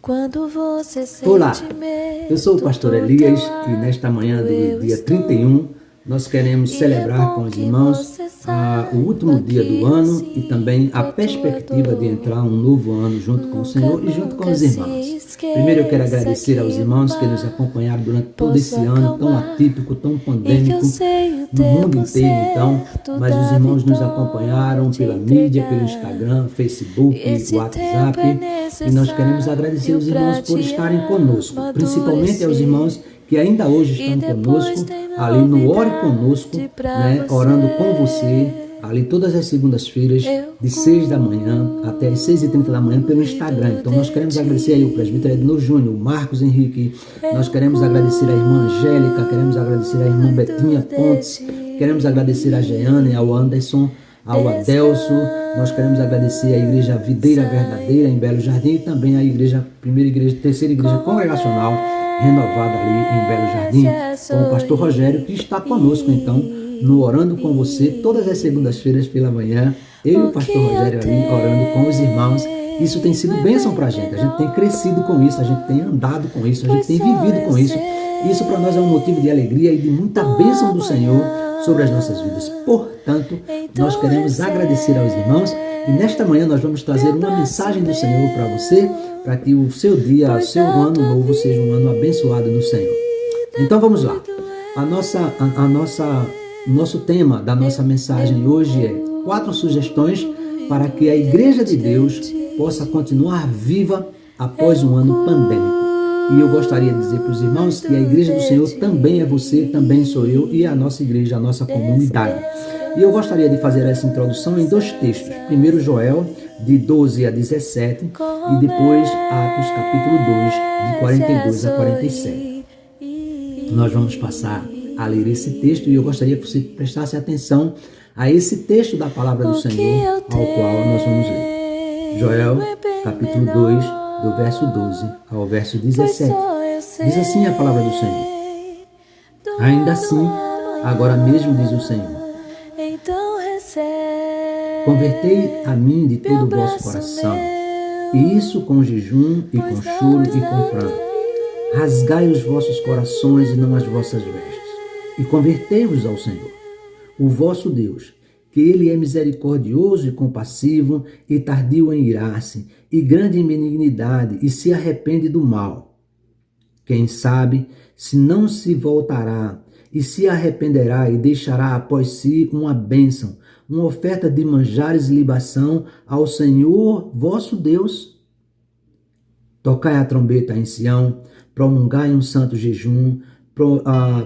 Quando você Olá, sente medo, eu sou o pastor Elias e nesta manhã do dia 31 nós queremos celebrar com os irmãos o último dia do ano e também a perspectiva de entrar um novo ano junto com o Senhor e junto com os irmãos. Primeiro eu quero agradecer aos irmãos que nos acompanharam durante todo esse ano tão atípico, tão pandêmico, no mundo inteiro então, mas os irmãos nos acompanharam pela mídia, pelo Instagram, Facebook, WhatsApp, e nós queremos agradecer aos irmãos por estarem conosco, principalmente aos irmãos que ainda hoje estão conosco, ali no Ore Conosco, né, orando com você, ali todas as segundas-feiras, de 6 da manhã até as 6h30 da manhã pelo Instagram. Então nós queremos agradecer aí o presbítero Edno Júnior, o Marcos Henrique, nós queremos agradecer a irmã Angélica, queremos agradecer a irmã Betinha Pontes, queremos agradecer a Jeane, ao Anderson, ao Adelso, nós queremos agradecer a Igreja Videira Verdadeira em Belo Jardim e também a igreja, primeira igreja, terceira igreja congregacional renovada ali em Belo Jardim, com o pastor Rogério, que está conosco então, no Orando com Você, todas as segundas-feiras pela manhã, eu e o pastor Rogério ali orando com os irmãos. Isso tem sido bênção para a gente tem crescido com isso, a gente tem andado com isso, a gente tem vivido com isso. Isso para nós é um motivo de alegria e de muita bênção do Senhor sobre as nossas vidas. Portanto, nós queremos agradecer aos irmãos e nesta manhã nós vamos trazer uma mensagem do Senhor para você, para que o seu dia, o seu ano novo seja um ano abençoado no Senhor. Então vamos lá. Nosso tema da nossa mensagem hoje é 4 sugestões para que a Igreja de Deus possa continuar viva após um ano pandêmico. E eu gostaria de dizer para os irmãos que a Igreja do Senhor também é você, também sou eu e a nossa igreja, a nossa comunidade. E eu gostaria de fazer essa introdução em 2 textos. Primeiro Joel, de 12 a 17, e depois Atos, capítulo 2, de 42 a 47. Nós vamos passar a ler esse texto e eu gostaria que você prestasse atenção a esse texto da palavra do Senhor, ao qual nós vamos ler. Joel, capítulo 2, do verso 12 ao verso 17. Diz assim a palavra do Senhor: ainda assim, agora mesmo diz o Senhor, convertei a mim de todo o vosso coração, e isso com jejum e com choro e com pranto. Rasgai os vossos corações e não as vossas vestes, e convertei-vos ao Senhor, o vosso Deus, que Ele é misericordioso e compassivo e tardio em irar-se, e grande em benignidade, e se arrepende do mal. Quem sabe se não se voltará e se arrependerá e deixará após si uma bênção, uma oferta de manjares e libação ao Senhor vosso Deus. Tocai a trombeta em Sião, prolongai um santo jejum,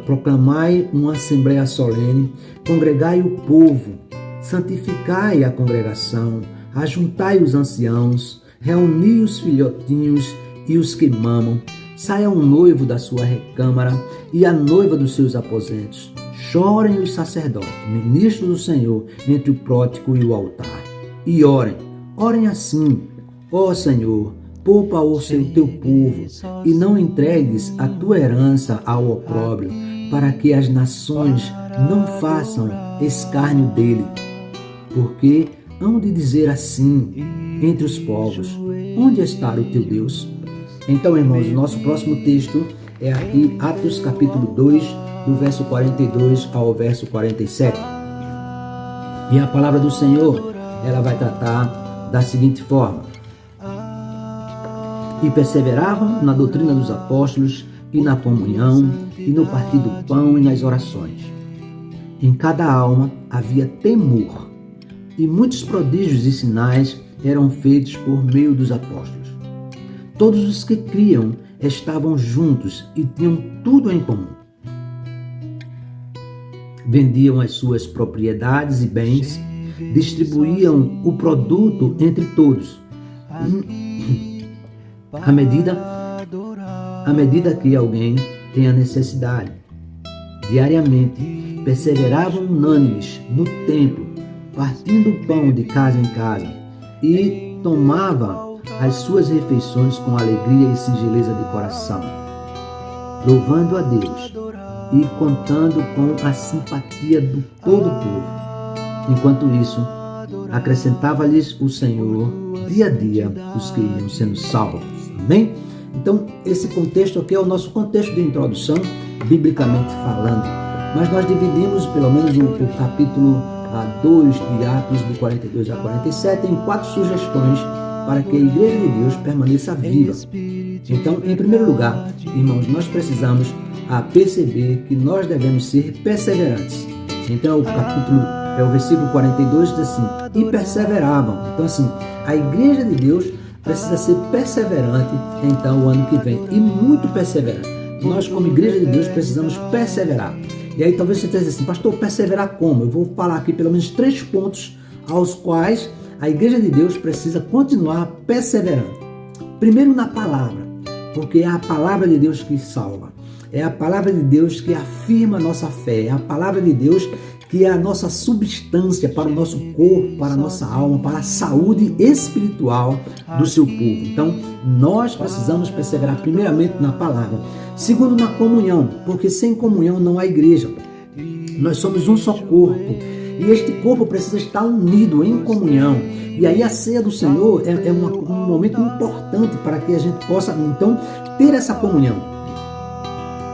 proclamai uma assembleia solene, congregai o povo, santificai a congregação, ajuntai os anciãos, reuni os filhotinhos e os que mamam, saia o noivo da sua recâmara e a noiva dos seus aposentos. Chorem os sacerdotes, ministros do Senhor, entre o prótico e o altar. E orem assim: ó Senhor, poupa o teu povo, e não entregues a tua herança ao opróbrio, para que as nações não façam escárnio dele. Porque hão de dizer assim entre os povos: onde está o teu Deus? Então, irmãos, o nosso próximo texto é aqui, Atos capítulo 2, do verso 42 ao verso 47. E a palavra do Senhor, ela vai tratar da seguinte forma: e perseveravam na doutrina dos apóstolos, e na comunhão, e no partir do pão, e nas orações. Em cada alma havia temor, e muitos prodígios e sinais eram feitos por meio dos apóstolos. Todos os que criam estavam juntos e tinham tudo em comum. Vendiam as suas propriedades e bens, distribuíam o produto entre todos, à medida que alguém tenha necessidade. Diariamente perseveravam unânimes no templo, partindo o pão de casa em casa, e tomavam as suas refeições com alegria e singeleza de coração, louvando a Deus e contando com a simpatia do todo o povo. Enquanto isso, acrescentava-lhes o Senhor dia a dia os que iam sendo salvos. Amém? Então, esse contexto aqui é o nosso contexto de introdução, biblicamente falando. Mas nós dividimos, pelo menos o capítulo 2 de Atos, de 42 a 47, em 4 sugestões para que a Igreja de Deus permaneça viva. Então, em primeiro lugar, irmãos, nós precisamos perceber que nós devemos ser perseverantes. Então, o versículo 42 diz assim: e perseveravam. Então, assim, a Igreja de Deus precisa ser perseverante, então, o ano que vem, e muito perseverante. Nós, como Igreja de Deus, precisamos perseverar. E aí talvez você esteja assim: pastor, perseverar como? Eu vou falar aqui pelo menos 3 pontos aos quais a Igreja de Deus precisa continuar perseverando. Primeiro, na palavra, porque é a palavra de Deus que salva. É a palavra de Deus que afirma a nossa fé. É a palavra de Deus que é a nossa substância para o nosso corpo, para a nossa alma, para a saúde espiritual do seu povo. Então, nós precisamos perseverar primeiramente na palavra. Segundo, na comunhão, porque sem comunhão não há igreja. Nós somos um só corpo e este corpo precisa estar unido em comunhão. E aí a ceia do Senhor é um momento importante para que a gente possa, então, ter essa comunhão.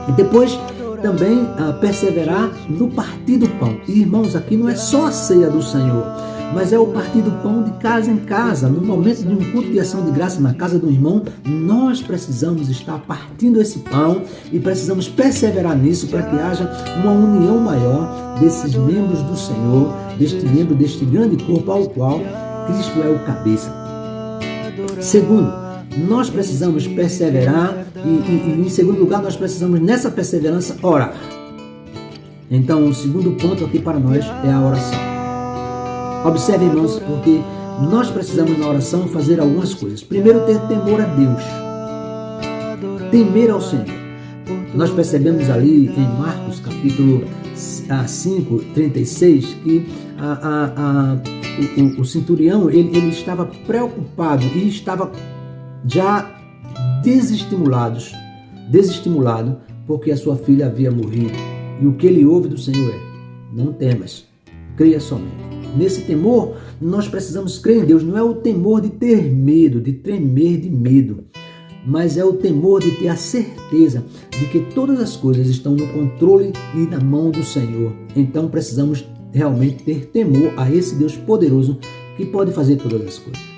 E depois também perseverar no partir do pão. E, irmãos, aqui não é só a ceia do Senhor, mas é o partir do pão de casa em casa. No momento de um culto de ação de graça na casa do irmão, nós precisamos estar partindo esse pão e precisamos perseverar nisso para que haja uma união maior desses membros do Senhor, deste membro, deste grande corpo ao qual Cristo é o cabeça. Segundo, nós precisamos perseverar e em segundo lugar, nós precisamos, nessa perseverança, orar. Então, o segundo ponto aqui para nós é a oração. Observe, irmãos, porque nós precisamos na oração fazer algumas coisas. Primeiro, ter temor a Deus. Temer ao Senhor. Nós percebemos ali em Marcos, capítulo 5, 36, que o centurião, ele estava preocupado e estava já desestimulado porque a sua filha havia morrido. E o que ele ouve do Senhor é: não temas, creia somente. Nesse temor, nós precisamos crer em Deus. Não é o temor de ter medo, de tremer de medo, mas é o temor de ter a certeza de que todas as coisas estão no controle e na mão do Senhor. Então precisamos realmente ter temor a esse Deus poderoso que pode fazer todas as coisas.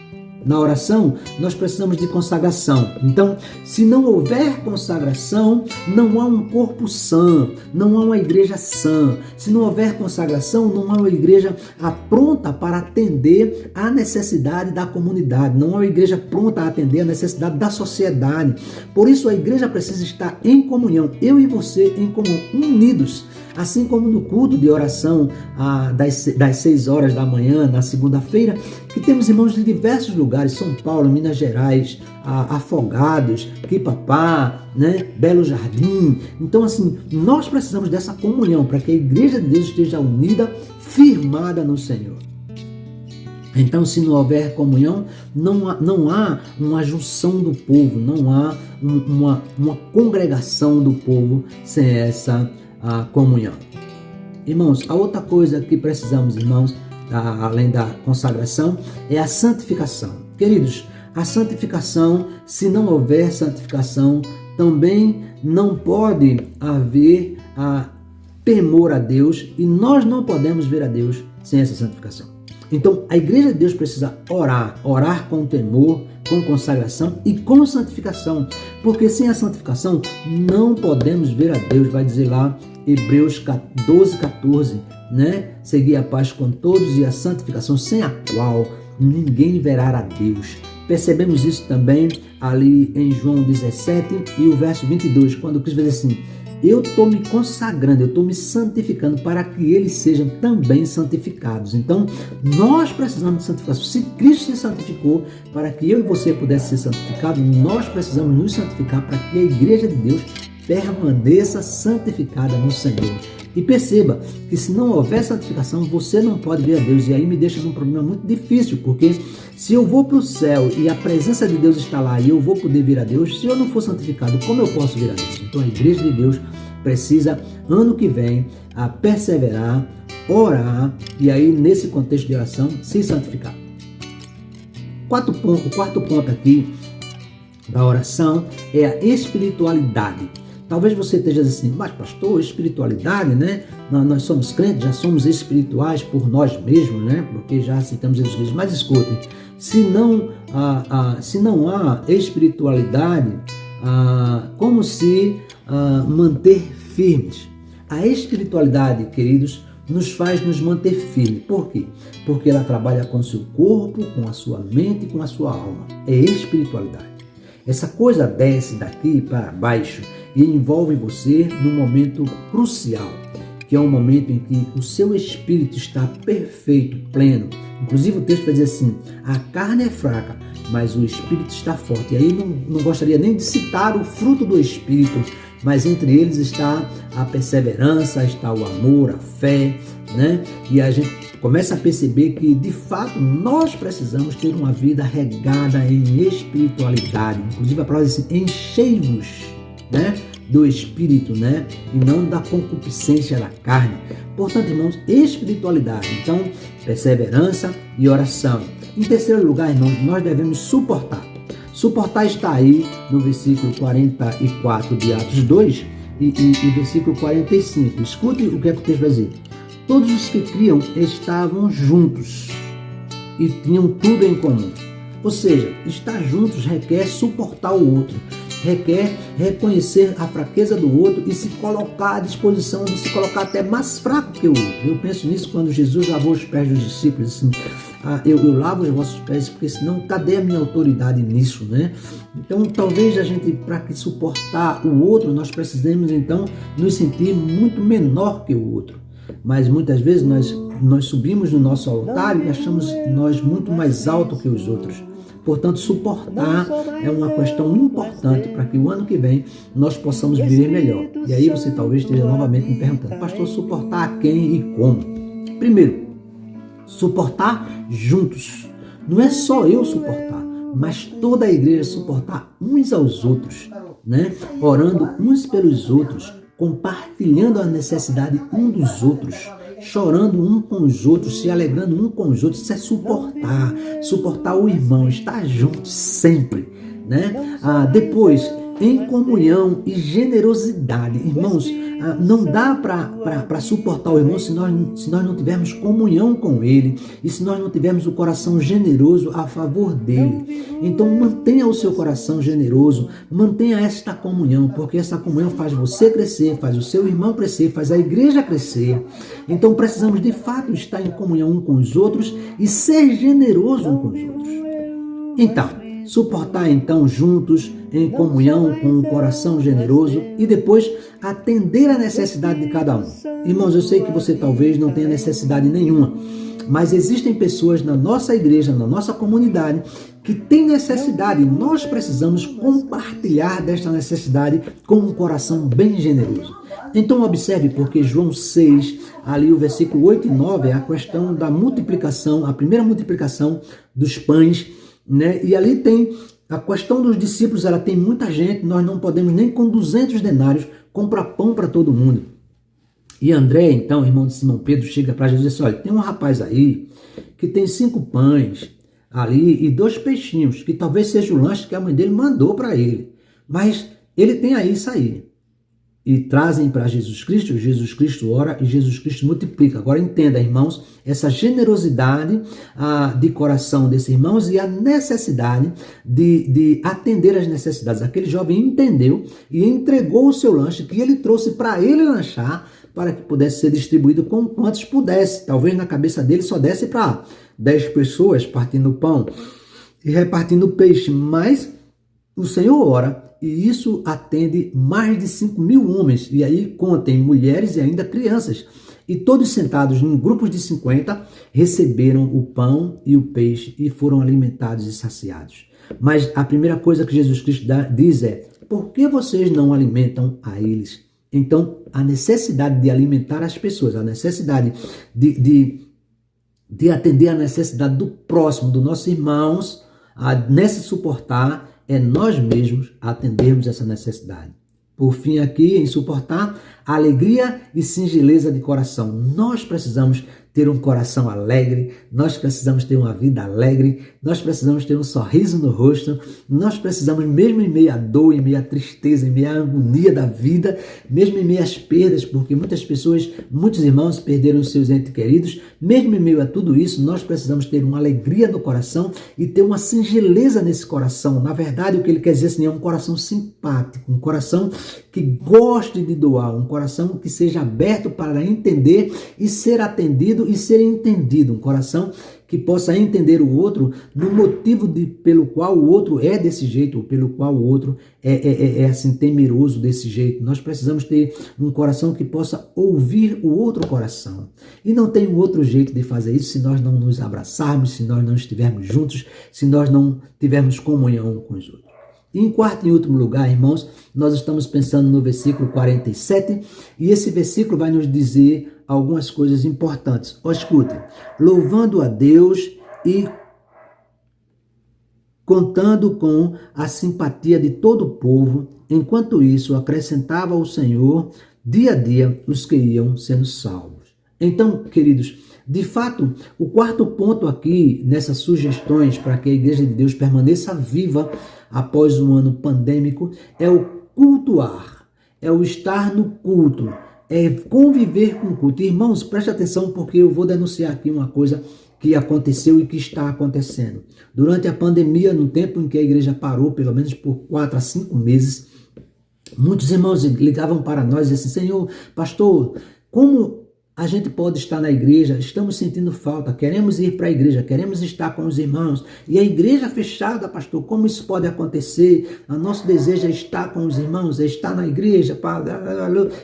Na oração, nós precisamos de consagração. Então, se não houver consagração, não há um corpo sã, não há uma igreja sã. Se não houver consagração, não há uma igreja pronta para atender à necessidade da comunidade. Não há uma igreja pronta a atender à necessidade da sociedade. Por isso, a igreja precisa estar em comunhão. Eu e você em comum, unidos. Assim como no culto de oração das 6 horas da manhã, na segunda-feira, que temos irmãos de diversos lugares, São Paulo, Minas Gerais, Afogados, Quipapá, né? Belo Jardim. Então, assim, nós precisamos dessa comunhão para que a Igreja de Deus esteja unida, firmada no Senhor. Então, se não houver comunhão, não há uma junção do povo, não há uma congregação do povo sem essa comunhão. Irmãos, a outra coisa que precisamos, irmãos, além da consagração, é a santificação. Queridos, a santificação, se não houver santificação, também não pode haver temor a Deus, e nós não podemos ver a Deus sem essa santificação. Então, a Igreja de Deus precisa orar com temor, com consagração e com santificação, porque sem a santificação não podemos ver a Deus. Vai dizer lá Hebreus 12, 14, né? Seguir a paz com todos e a santificação, sem a qual ninguém verá a Deus. Percebemos isso também ali em João 17 e o verso 22, quando Cristo diz assim: eu estou me consagrando, eu estou me santificando para que eles sejam também santificados. Então, nós precisamos de santificação. Se Cristo se santificou para que eu e você pudesse ser santificados, nós precisamos nos santificar para que a Igreja de Deus permaneça santificada no Senhor. E perceba que se não houver santificação, você não pode ver a Deus. E aí me deixa num problema muito difícil, porque se eu vou para o céu e a presença de Deus está lá e eu vou poder ver a Deus, se eu não for santificado, como eu posso ver a Deus? Então a Igreja de Deus precisa, ano que vem, perseverar, orar e aí nesse contexto de oração, se santificar. O quarto ponto aqui da oração é a espiritualidade. Talvez você esteja assim, mas pastor, espiritualidade, né? Nós somos crentes, já somos espirituais por nós mesmos, né? Porque já aceitamos Jesus Cristo. Mas escutem, se não há espiritualidade, como se manter firmes? A espiritualidade, queridos, nos faz nos manter firmes. Por quê? Porque ela trabalha com o seu corpo, com a sua mente e com a sua alma. É espiritualidade. Essa coisa desce daqui para baixo e envolve você num momento crucial, que é um momento em que o seu espírito está perfeito, pleno. Inclusive o texto vai dizer assim, a carne é fraca, mas o espírito está forte. E aí não gostaria nem de citar o fruto do espírito, mas entre eles está a perseverança, está o amor, a fé, né? E a gente começa a perceber que, de fato, nós precisamos ter uma vida regada em espiritualidade. Inclusive a palavra diz assim, enchei-vos, né, do Espírito, né, e não da concupiscência da carne. Portanto, irmãos, espiritualidade. Então, perseverança e oração. Em terceiro lugar, irmãos, nós devemos suportar. Suportar está aí no versículo 44 de Atos 2 e versículo 45. Escute o que é que o texto vai dizer. Todos os que criam estavam juntos e tinham tudo em comum. Ou seja, estar juntos requer suportar o outro, requer reconhecer a fraqueza do outro e se colocar à disposição de se colocar até mais fraco que o outro. Eu penso nisso quando Jesus lavou os pés dos discípulos, assim, eu lavo os vossos pés, porque senão cadê a minha autoridade nisso, né? Então talvez a gente, para que suportar o outro, nós precisemos então nos sentir muito menor que o outro. Mas muitas vezes nós subimos no nosso altar e achamos nós muito mais alto que os outros. Portanto, suportar é uma questão importante para que o ano que vem nós possamos viver melhor. E aí você talvez esteja novamente me perguntando, pastor, suportar a quem e como? Primeiro, suportar juntos. Não é só eu suportar, mas toda a igreja suportar uns aos outros, né? Orando uns pelos outros, compartilhando a necessidade um dos outros, chorando um com os outros, se alegrando um com os outros. Isso é suportar o irmão, estar junto sempre, né? Depois, em comunhão e generosidade. Irmãos, não dá para suportar o irmão se nós não tivermos comunhão com ele e se nós não tivermos o coração generoso a favor dele. Então mantenha o seu coração generoso, mantenha esta comunhão, porque essa comunhão faz você crescer, faz o seu irmão crescer, faz a igreja crescer. Então precisamos de fato estar em comunhão um com os outros e ser generoso um com os outros. Então, suportar então juntos, em comunhão, com um coração generoso e depois atender a necessidade de cada um. Irmãos, eu sei que você talvez não tenha necessidade nenhuma, mas existem pessoas na nossa igreja, na nossa comunidade, que têm necessidade e nós precisamos compartilhar desta necessidade com um coração bem generoso. Então observe, porque João 6, ali o versículo 8 e 9 é a questão da multiplicação, a primeira multiplicação dos pães, né? E ali tem a questão dos discípulos, ela tem muita gente, nós não podemos nem com 200 denários comprar pão para todo mundo. E André, então, irmão de Simão Pedro, chega para Jesus e diz assim, olha, tem um rapaz aí que tem 5 pães ali e 2 peixinhos, que talvez seja o lanche que a mãe dele mandou para ele. Mas ele tem aí isso aí. E trazem para Jesus Cristo ora e Jesus Cristo multiplica. Agora entenda, irmãos, essa generosidade de coração desses irmãos e a necessidade de atender às necessidades. Aquele jovem entendeu e entregou o seu lanche que ele trouxe para ele lanchar, para que pudesse ser distribuído com quantos pudesse. Talvez na cabeça dele só desse para 10 pessoas partindo o pão e repartindo o peixe, mas o Senhor ora e isso atende mais de 5.000 homens, e aí contem mulheres e ainda crianças. E todos sentados em grupos de 50 receberam o pão e o peixe e foram alimentados e saciados. Mas a primeira coisa que Jesus Cristo diz é, por que vocês não alimentam a eles? Então, a necessidade de alimentar as pessoas, a necessidade de atender a necessidade do próximo, dos nossos irmãos, nesse suportar, é nós mesmos atendermos essa necessidade. Por fim, aqui, em suportar, alegria e singeleza de coração. Nós precisamos ter um coração alegre, nós precisamos ter uma vida alegre, nós precisamos ter um sorriso no rosto, nós precisamos, mesmo em meio à dor, em meio à tristeza, em meio à agonia da vida, mesmo em meio às perdas, porque muitas pessoas, muitos irmãos perderam os seus entes queridos, mesmo em meio a tudo isso, nós precisamos ter uma alegria no coração e ter uma singeleza nesse coração. Na verdade, o que ele quer dizer assim, é um coração simpático, um coração que goste de doar, um coração que seja aberto para entender e ser atendido e ser entendido, um coração que possa entender o outro no motivo pelo qual o outro é desse jeito, ou pelo qual o outro é assim temeroso desse jeito. Nós precisamos ter um coração que possa ouvir o outro coração. E não tem um outro jeito de fazer isso se nós não nos abraçarmos, se nós não estivermos juntos, se nós não tivermos comunhão com os outros. E em quarto e último lugar, irmãos, nós estamos pensando no versículo 47, e esse versículo vai nos dizer algumas coisas importantes. Escutem, louvando a Deus e contando com a simpatia de todo o povo, enquanto isso acrescentava o Senhor dia a dia os que iam sendo salvos. Então, queridos, de fato, o quarto ponto aqui nessas sugestões para que a Igreja de Deus permaneça viva após um ano pandêmico é o cultuar, é o estar no culto, é conviver com o culto. Irmãos, preste atenção porque eu vou denunciar aqui uma coisa que aconteceu e que está acontecendo. Durante a pandemia, no tempo em que a igreja parou, pelo menos por 4 a 5 meses, muitos irmãos ligavam para nós e diziam assim, Senhor, pastor, como a gente pode estar na igreja? Estamos sentindo falta, queremos ir para a igreja, queremos estar com os irmãos. E a igreja fechada, pastor, como isso pode acontecer? O nosso desejo é estar com os irmãos, é estar na igreja.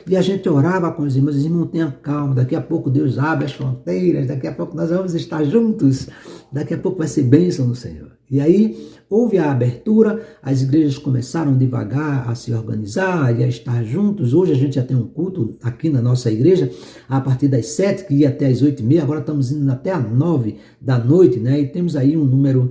E a gente orava com os irmãos, irmão, tenha calma, daqui a pouco Deus abre as fronteiras, daqui a pouco nós vamos estar juntos, daqui a pouco vai ser bênção no Senhor. E aí houve a abertura, as igrejas começaram devagar a se organizar e a estar juntos. Hoje a gente já tem um culto aqui na nossa igreja, a partir das 7, que ia até as 8h30, agora estamos indo até às 9 da noite, né? E temos aí um número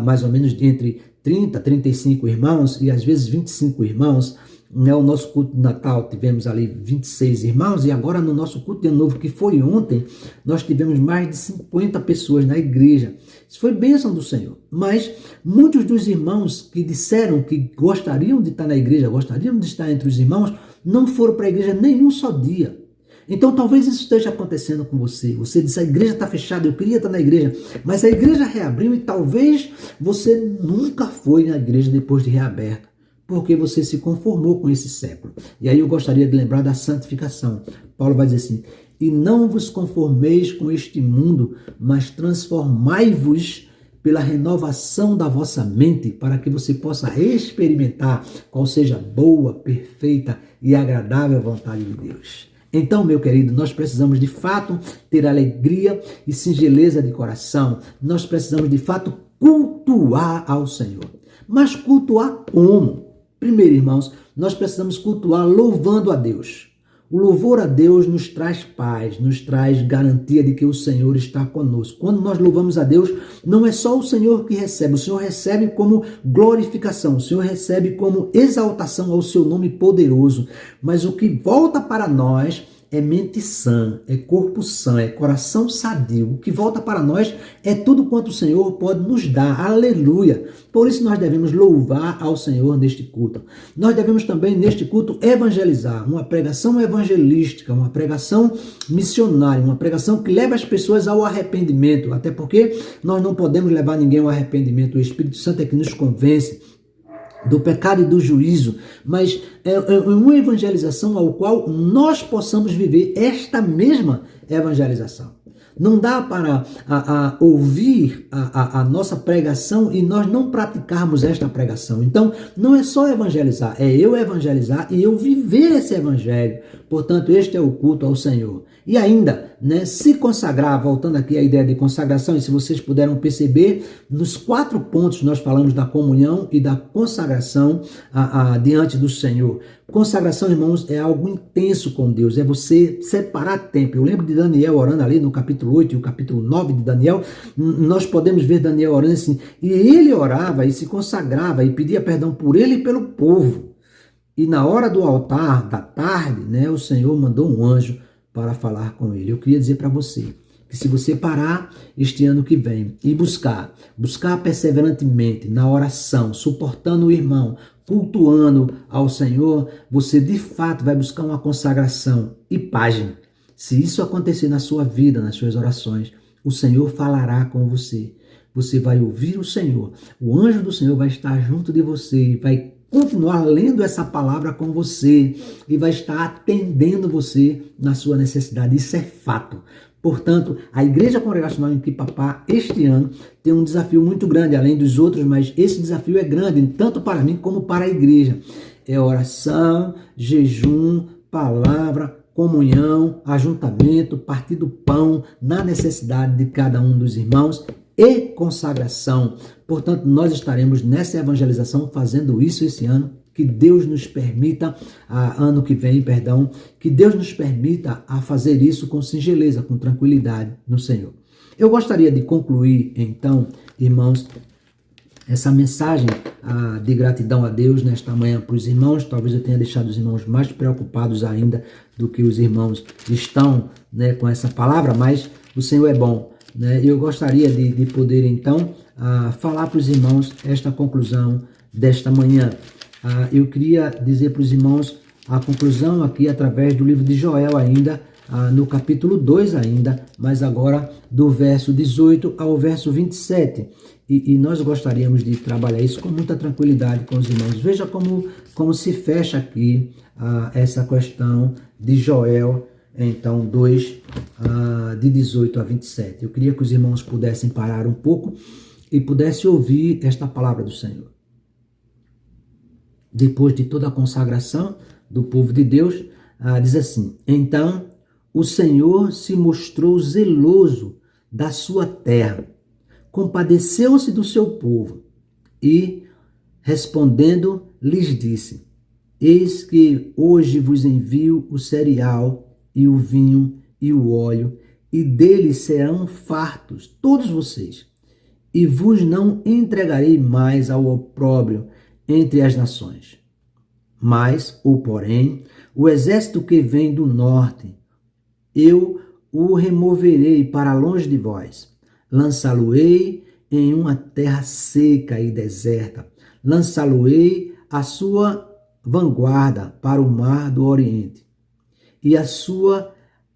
mais ou menos de entre 30, 35 irmãos e às vezes 25 irmãos. O nosso culto de Natal tivemos ali 26 irmãos e agora no nosso culto de Ano Novo, que foi ontem, nós tivemos mais de 50 pessoas na igreja. Isso foi bênção do Senhor. Mas muitos dos irmãos que disseram que gostariam de estar na igreja, gostariam de estar entre os irmãos, não foram para a igreja nenhum só dia. Então talvez isso esteja acontecendo com você. Você diz, a igreja está fechada, eu queria estar na igreja, mas a igreja reabriu e talvez você nunca foi na igreja depois de reaberta, porque você se conformou com esse século. E aí eu gostaria de lembrar da santificação. Paulo vai dizer assim, e não vos conformeis com este mundo, mas transformai-vos pela renovação da vossa mente, para que você possa experimentar qual seja a boa, perfeita e agradável vontade de Deus. Então, meu querido, nós precisamos de fato ter alegria e singeleza de coração. Nós precisamos de fato cultuar ao Senhor. Mas cultuar como? Primeiro, irmãos, nós precisamos cultuar louvando a Deus. O louvor a Deus nos traz paz, nos traz garantia de que o Senhor está conosco. Quando nós louvamos a Deus, não é só o Senhor que recebe, o Senhor recebe como glorificação, o Senhor recebe como exaltação ao seu nome poderoso. Mas o que volta para nós é mente sã, é corpo sã, é coração sadio. O que volta para nós é tudo quanto o Senhor pode nos dar. Aleluia! Por isso nós devemos louvar ao Senhor neste culto. Nós devemos também neste culto evangelizar, uma pregação evangelística, uma pregação missionária, uma pregação que leva as pessoas ao arrependimento, até porque nós não podemos levar ninguém ao arrependimento. O Espírito Santo é que nos convence do pecado e do juízo, mas é uma evangelização ao qual nós possamos viver esta mesma evangelização. Não dá para ouvir a nossa pregação e nós não praticarmos esta pregação. Então, não é só evangelizar, é eu evangelizar e eu viver esse evangelho. Portanto, este é o culto ao Senhor. E ainda, né, se consagrar, voltando aqui à ideia de consagração, e se vocês puderam perceber, nos 4 pontos nós falamos da comunhão e da consagração diante do Senhor. Consagração, irmãos, é algo intenso com Deus, é você separar tempo. Eu lembro de Daniel orando ali no capítulo 8 e o capítulo 9 de Daniel, nós podemos ver Daniel orando assim, e ele orava e se consagrava e pedia perdão por ele e pelo povo. E na hora do altar, da tarde, né, o Senhor mandou um anjo para falar com ele. Eu queria dizer para você que se você parar este ano que vem e buscar perseverantemente na oração, suportando o irmão, cultuando ao Senhor, você de fato vai buscar uma consagração e página. Se isso acontecer na sua vida, nas suas orações, o Senhor falará com você. Você vai ouvir o Senhor. O anjo do Senhor vai estar junto de você e vai continuar lendo essa palavra com você e vai estar atendendo você na sua necessidade. Isso é fato. Portanto, a Igreja Congregacional em Quipapá, este ano, tem um desafio muito grande, além dos outros, mas esse desafio é grande, tanto para mim como para a igreja. É oração, jejum, palavra, comunhão, ajuntamento, partir do pão, na necessidade de cada um dos irmãos e consagração. Portanto, nós estaremos nessa evangelização fazendo isso esse ano. Que Deus nos permita, ano que vem, que Deus nos permita a fazer isso com singeleza, com tranquilidade no Senhor. Eu gostaria de concluir, então, irmãos, essa mensagem de gratidão a Deus nesta manhã para os irmãos. Talvez eu tenha deixado os irmãos mais preocupados ainda do que os irmãos estão, né, com essa palavra, mas o Senhor é bom. Né? Eu gostaria de poder, então, falar para os irmãos esta conclusão desta manhã. Eu queria dizer para os irmãos a conclusão aqui através do livro de Joel ainda, no capítulo 2 ainda, mas agora do verso 18 ao verso 27. E nós gostaríamos de trabalhar isso com muita tranquilidade com os irmãos. Veja como se fecha aqui essa questão de Joel, então 2, de 18 a 27. Eu queria que os irmãos pudessem parar um pouco e pudessem ouvir esta palavra do Senhor. Depois de toda a consagração do povo de Deus, diz assim: então o Senhor se mostrou zeloso da sua terra, compadeceu-se do seu povo e, respondendo, lhes disse: eis que hoje vos envio o cereal e o vinho e o óleo, e deles serão fartos todos vocês, e vos não entregarei mais ao opróbrio entre as nações. Mas, porém, o exército que vem do norte, eu o removerei para longe de vós, lançá-lo-ei em uma terra seca e deserta, lançá-lo-ei a sua vanguarda para o mar do Oriente, e a sua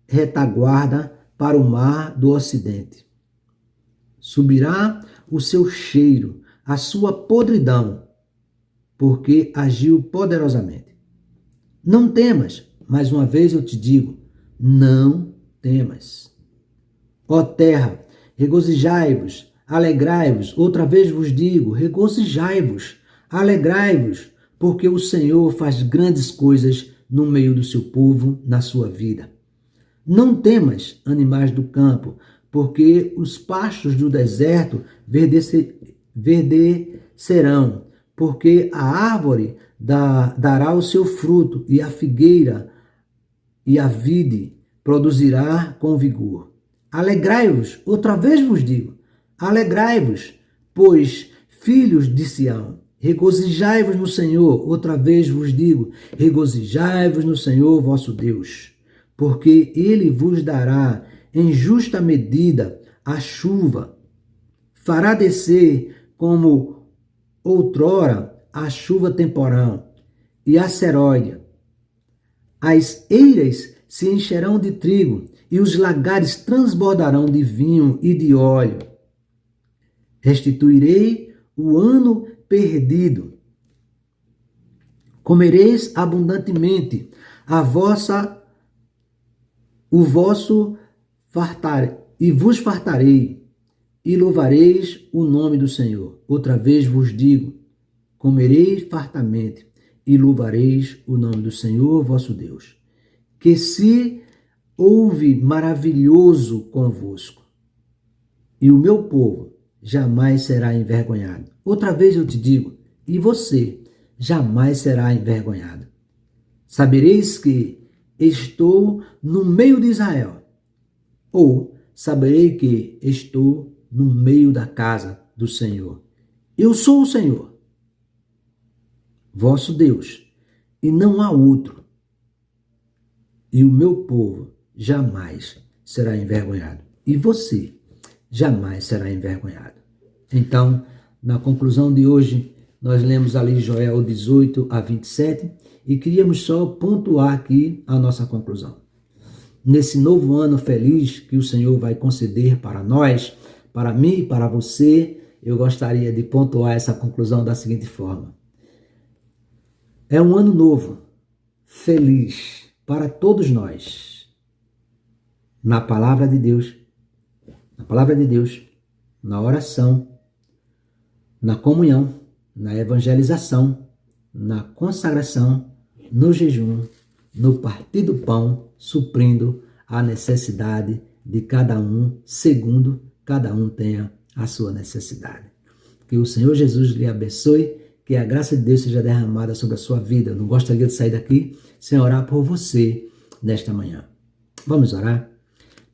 retaguarda para o mar do Ocidente. Subirá o seu cheiro, a sua podridão, porque agiu poderosamente. Não temas, mais uma vez eu te digo, não temas. Ó terra, regozijai-vos, alegrai-vos, outra vez vos digo, regozijai-vos, alegrai-vos, porque o Senhor faz grandes coisas no meio do seu povo, na sua vida. Não temas, animais do campo, porque os pastos do deserto verdecerão, porque a árvore dará o seu fruto, e a figueira e a vide produzirá com vigor. Alegrai-vos, outra vez vos digo, alegrai-vos, pois, filhos de Sião, regozijai-vos no Senhor, outra vez vos digo, regozijai-vos no Senhor vosso Deus, porque ele vos dará em justa medida a chuva, fará descer como outrora a chuva temporal e a seróide. As eiras se encherão de trigo e os lagares transbordarão de vinho e de óleo. Restituirei o ano perdido. Comereis abundantemente o vosso fartar, e vos fartarei, e louvareis o nome do Senhor. Outra vez vos digo, comereis fartamente, e louvareis o nome do Senhor vosso Deus, que se houve maravilhoso convosco, e o meu povo jamais será envergonhado. Outra vez eu te digo, e você jamais será envergonhado. Sabereis que estou no meio de Israel, ou saberei que estou no meio da casa do Senhor. Eu sou o Senhor, vosso Deus, e não há outro. E o meu povo jamais será envergonhado. e você jamais será envergonhado. Então, na conclusão de hoje, nós lemos ali Joel 18 a 27 e queríamos só pontuar aqui a nossa conclusão. Nesse novo ano feliz que o Senhor vai conceder para nós, para mim e para você, eu gostaria de pontuar essa conclusão da seguinte forma. É um ano novo, feliz para todos nós. Na palavra de Deus, na oração, na comunhão, na evangelização, na consagração, no jejum, no partir do pão, suprindo a necessidade de cada um, segundo cada um tenha a sua necessidade. Que o Senhor Jesus lhe abençoe, que a graça de Deus seja derramada sobre a sua vida. Eu não gostaria de sair daqui sem orar por você nesta manhã. Vamos orar?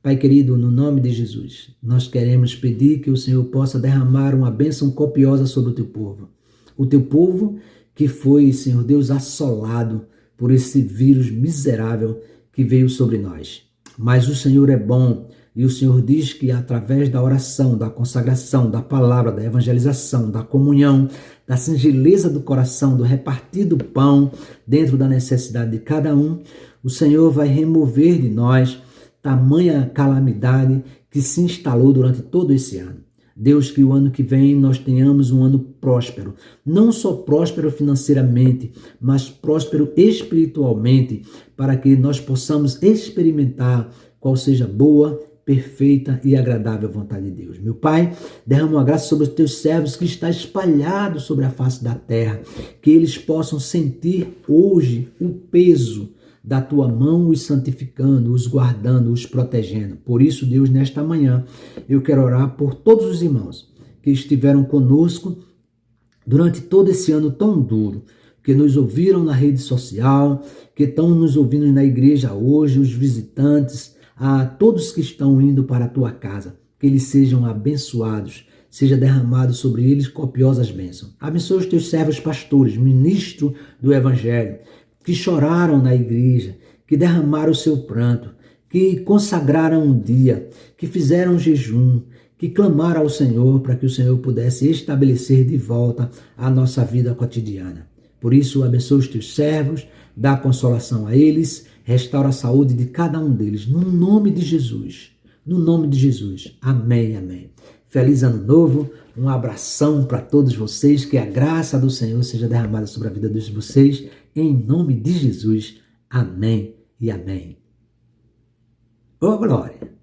Pai querido, no nome de Jesus, nós queremos pedir que o Senhor possa derramar uma bênção copiosa sobre o teu povo. O teu povo que foi, Senhor Deus, assolado por esse vírus miserável que veio sobre nós. Mas o Senhor é bom e o Senhor diz que através da oração, da consagração, da palavra, da evangelização, da comunhão, da singeleza do coração, do repartir do pão dentro da necessidade de cada um, o Senhor vai remover de nós tamanha calamidade que se instalou durante todo esse ano. Deus, que o ano que vem nós tenhamos um ano próspero, não só próspero financeiramente, mas próspero espiritualmente, para que nós possamos experimentar qual seja boa, perfeita e agradável vontade de Deus. Meu Pai, derrama uma graça sobre os teus servos que está espalhado sobre a face da terra, que eles possam sentir hoje o peso da tua mão, os santificando, os guardando, os protegendo. Por isso, Deus, nesta manhã, eu quero orar por todos os irmãos que estiveram conosco durante todo esse ano tão duro, que nos ouviram na rede social, que estão nos ouvindo na igreja hoje, os visitantes, a todos que estão indo para a tua casa, que eles sejam abençoados, seja derramado sobre eles copiosas bênçãos. Abençoa os teus servos pastores, ministros do Evangelho, que choraram na igreja, que derramaram o seu pranto, que consagraram um dia, que fizeram jejum, que clamaram ao Senhor para que o Senhor pudesse estabelecer de volta a nossa vida cotidiana. Por isso, abençoa os teus servos, dá consolação a eles, restaura a saúde de cada um deles, no nome de Jesus. No nome de Jesus. Amém, amém. Feliz ano novo, um abração para todos vocês, que a graça do Senhor seja derramada sobre a vida de vocês, em nome de Jesus. Amém e amém. Ô glória!